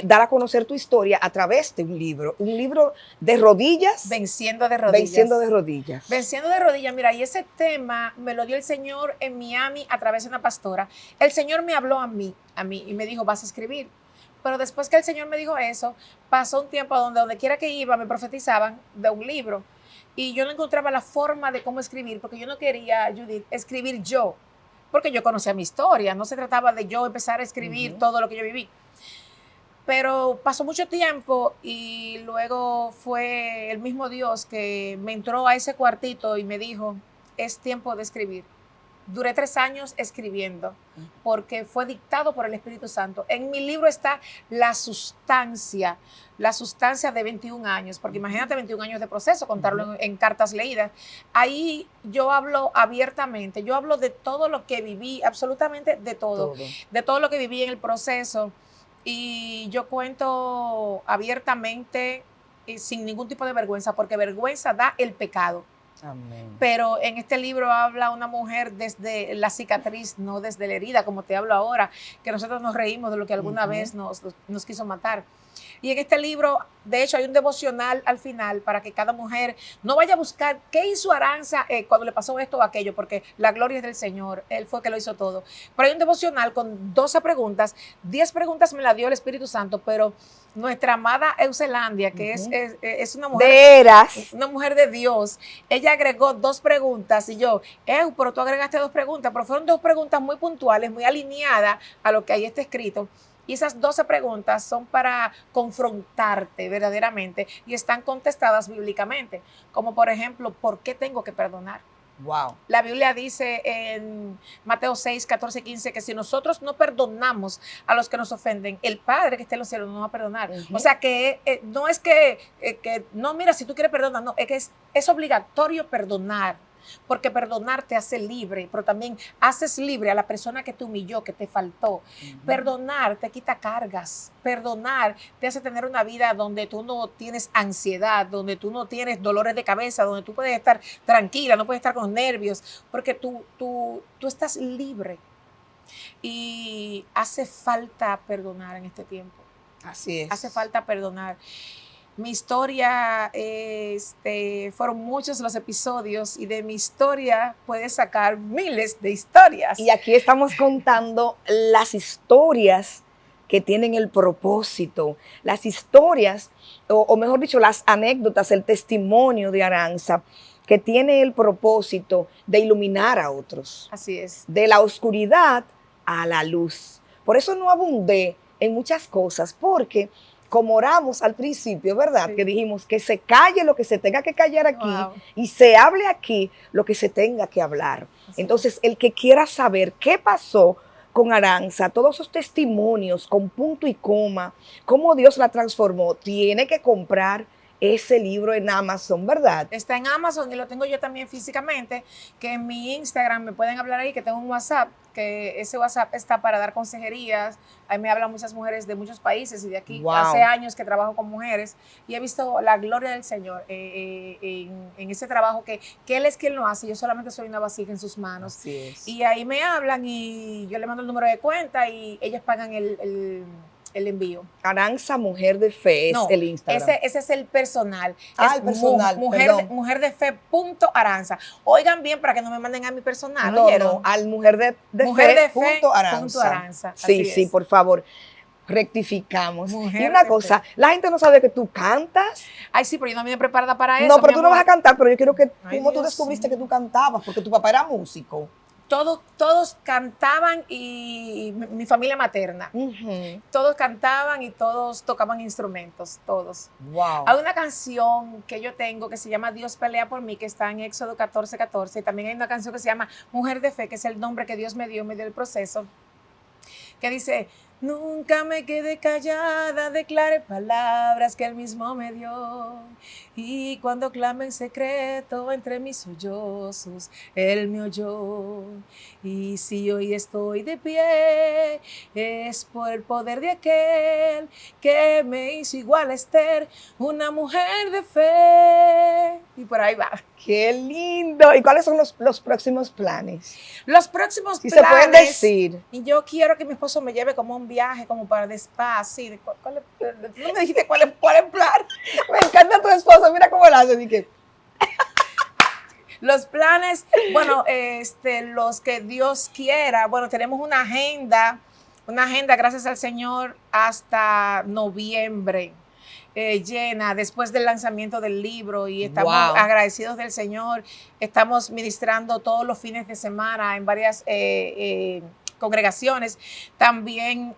dar a conocer tu historia a través de un libro? Un libro de rodillas. Venciendo de rodillas. Venciendo de rodillas. Venciendo de rodillas. Mira, y ese tema me lo dio el Señor en Miami a través de una pastora. El Señor me habló a mí y me dijo, vas a escribir. Pero después que el Señor me dijo eso, pasó un tiempo donde quiera que iba me profetizaban de un libro. Y yo no encontraba la forma de cómo escribir, porque yo no quería, Judith, escribir yo, porque yo conocía mi historia. No se trataba de yo empezar a escribir todo lo que yo viví. Pero pasó mucho tiempo y luego fue el mismo Dios que me entró a ese cuartito y me dijo, es tiempo de escribir. Duré 3 años escribiendo porque fue dictado por el Espíritu Santo. En mi libro está la sustancia de 21 años, porque imagínate 21 años de proceso, contarlo en cartas leídas. Ahí yo hablo abiertamente, yo hablo de todo lo que viví, absolutamente de todo. De todo lo que viví en el proceso. Y yo cuento abiertamente y sin ningún tipo de vergüenza, porque vergüenza da el pecado. Amén. Pero en este libro habla una mujer desde la cicatriz, no desde la herida, como te hablo ahora, que nosotros nos reímos de lo que alguna vez nos quiso matar. Y en este libro, de hecho, hay un devocional al final para que cada mujer no vaya a buscar qué hizo Aranza cuando le pasó esto o aquello, porque la gloria es del Señor, Él fue que lo hizo todo. Pero hay un devocional con 12 preguntas, 10 preguntas me la dio el Espíritu Santo, pero nuestra amada Euselandia, que es una mujer, una mujer de Dios, ella agregó 2 preguntas y yo, pero tú agregaste 2 preguntas, pero fueron 2 preguntas muy puntuales, muy alineadas a lo que ahí está escrito. Y esas 12 preguntas son para confrontarte verdaderamente y están contestadas bíblicamente, como por ejemplo, ¿por qué tengo que perdonar? Wow. La Biblia dice en Mateo 6, 14, 15 que si nosotros no perdonamos a los que nos ofenden, el Padre que está en los cielos no nos va a perdonar. O sea que no es no, mira, si tú quieres perdonar, no, es que es obligatorio perdonar. Porque perdonar te hace libre, pero también haces libre a la persona que te humilló, que te faltó. Perdonar te quita cargas. Perdonar te hace tener una vida donde tú no tienes ansiedad, donde tú no tienes dolores de cabeza, donde tú puedes estar tranquila, no puedes estar con nervios, porque tú estás libre. Y hace falta perdonar en este tiempo. Así es. Hace falta perdonar. Mi historia, fueron muchos los episodios y de mi historia puedes sacar miles de historias. Y aquí estamos contando las historias que tienen el propósito, las historias, o mejor dicho, las anécdotas, el testimonio de Aranza, que tiene el propósito de iluminar a otros. Así es. De la oscuridad a la luz. Por eso no abundé en muchas cosas, porque como oramos al principio, ¿verdad? Sí. Que dijimos que se calle lo que se tenga que callar aquí y se hable aquí lo que se tenga que hablar. Así. Entonces, el que quiera saber qué pasó con Aranza, todos esos testimonios con punto y coma, cómo Dios la transformó, tiene que comprar ese libro en Amazon, ¿verdad? Está en Amazon y lo tengo yo también físicamente, que en mi Instagram me pueden hablar ahí, que tengo un WhatsApp, que ese WhatsApp está para dar consejerías. Ahí me hablan muchas mujeres de muchos países y de aquí. Hace años que trabajo con mujeres y he visto la gloria del Señor en ese trabajo que Él es quien lo hace. Yo solamente soy una vasija en sus manos. Así es. Y ahí me hablan y yo le mando el número de cuenta y ellas pagan el envío. Aranza Mujer de Fe es el Instagram. Ese es el personal. El personal. Mujer de Fe.Aranza. Oigan bien para que no me manden a mi personal. No, al Mujer de Fe.Aranza. Sí, por favor. Rectificamos. Y una cosa, la gente no sabe que tú cantas. Ay, sí, pero yo no me preparada para eso. No, pero tú no vas a cantar, pero yo quiero que, ¿cómo tú descubriste que tú cantabas? Porque tu papá era músico. Todos cantaban y mi familia materna. Todos cantaban y todos tocaban instrumentos, todos. Wow. Hay una canción que yo tengo que se llama Dios pelea por mí, que está en Éxodo 14, 14. También hay una canción que se llama Mujer de Fe, que es el nombre que Dios me dio el proceso, que dice, Nunca me quedé callada, declaré palabras que él mismo me dio. Y cuando clamé en secreto entre mis sollozos, él me oyó. Y si hoy estoy de pie, es por el poder de aquel que me hizo igual a Esther, una mujer de fe. Y por ahí va. ¡Qué lindo! ¿Y cuáles son los próximos planes? Los próximos Si planes. se pueden decir. Y yo quiero que mi esposo me lleve como un viaje, como para de spa, así. Tú no me dijiste cuál es el plan. Me encanta tu esposo, mira cómo lo hace. Dije, Los planes, bueno, los que Dios quiera. Bueno, tenemos una agenda, gracias al Señor, hasta noviembre. Llena después del lanzamiento del libro y estamos Wow. agradecidos del Señor. Estamos ministrando todos los fines de semana en varias congregaciones. También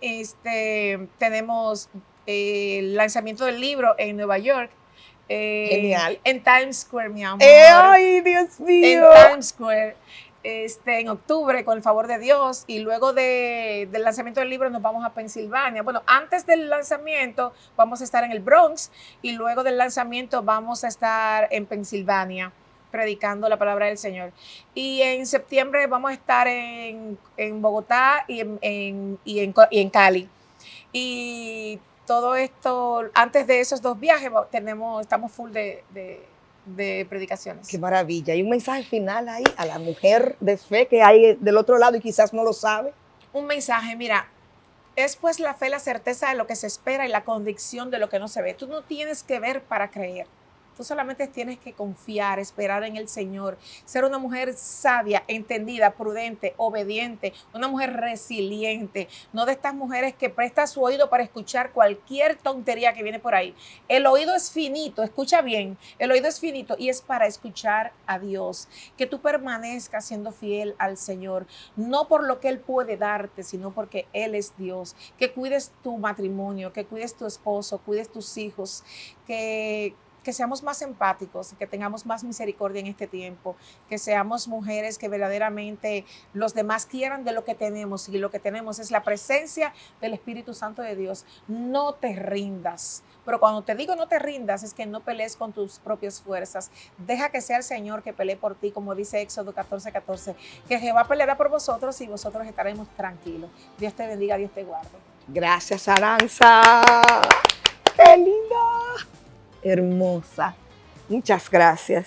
tenemos el lanzamiento del libro en Nueva York. Genial. En Times Square, mi amor. ¡Ay, Dios mío! En Times Square. En octubre, con el favor de Dios, y luego del lanzamiento del libro nos vamos a Pensilvania. Bueno, antes del lanzamiento vamos a estar en el Bronx y luego del lanzamiento vamos a estar en Pensilvania predicando la palabra del Señor. Y en septiembre vamos a estar en Bogotá y en Cali. Y todo esto, antes de esos 2 viajes, estamos full de predicaciones. ¡Qué maravilla! Y un mensaje final ahí a la mujer de fe que hay del otro lado y quizás no lo sabe. Un mensaje, mira, es pues la fe, la certeza de lo que se espera y la convicción de lo que no se ve. Tú no tienes que ver para creer. Tú solamente tienes que confiar, esperar en el Señor, ser una mujer sabia, entendida, prudente, obediente, una mujer resiliente, no de estas mujeres que prestan su oído para escuchar cualquier tontería que viene por ahí. El oído es finito, escucha bien, el oído es finito y es para escuchar a Dios. Que tú permanezcas siendo fiel al Señor, no por lo que Él puede darte, sino porque Él es Dios. Que cuides tu matrimonio, que cuides tu esposo, cuides tus hijos, que seamos más empáticos, que tengamos más misericordia en este tiempo, que seamos mujeres que verdaderamente los demás quieran de lo que tenemos, y lo que tenemos es la presencia del Espíritu Santo de Dios. No te rindas, pero cuando te digo no te rindas es que no pelees con tus propias fuerzas. Deja que sea el Señor que pelee por ti, como dice Éxodo 14:14, que Jehová peleará por vosotros y vosotros estaremos tranquilos. Dios te bendiga, Dios te guarde. Gracias, Aranza. ¡Qué linda! Hermosa. Muchas gracias.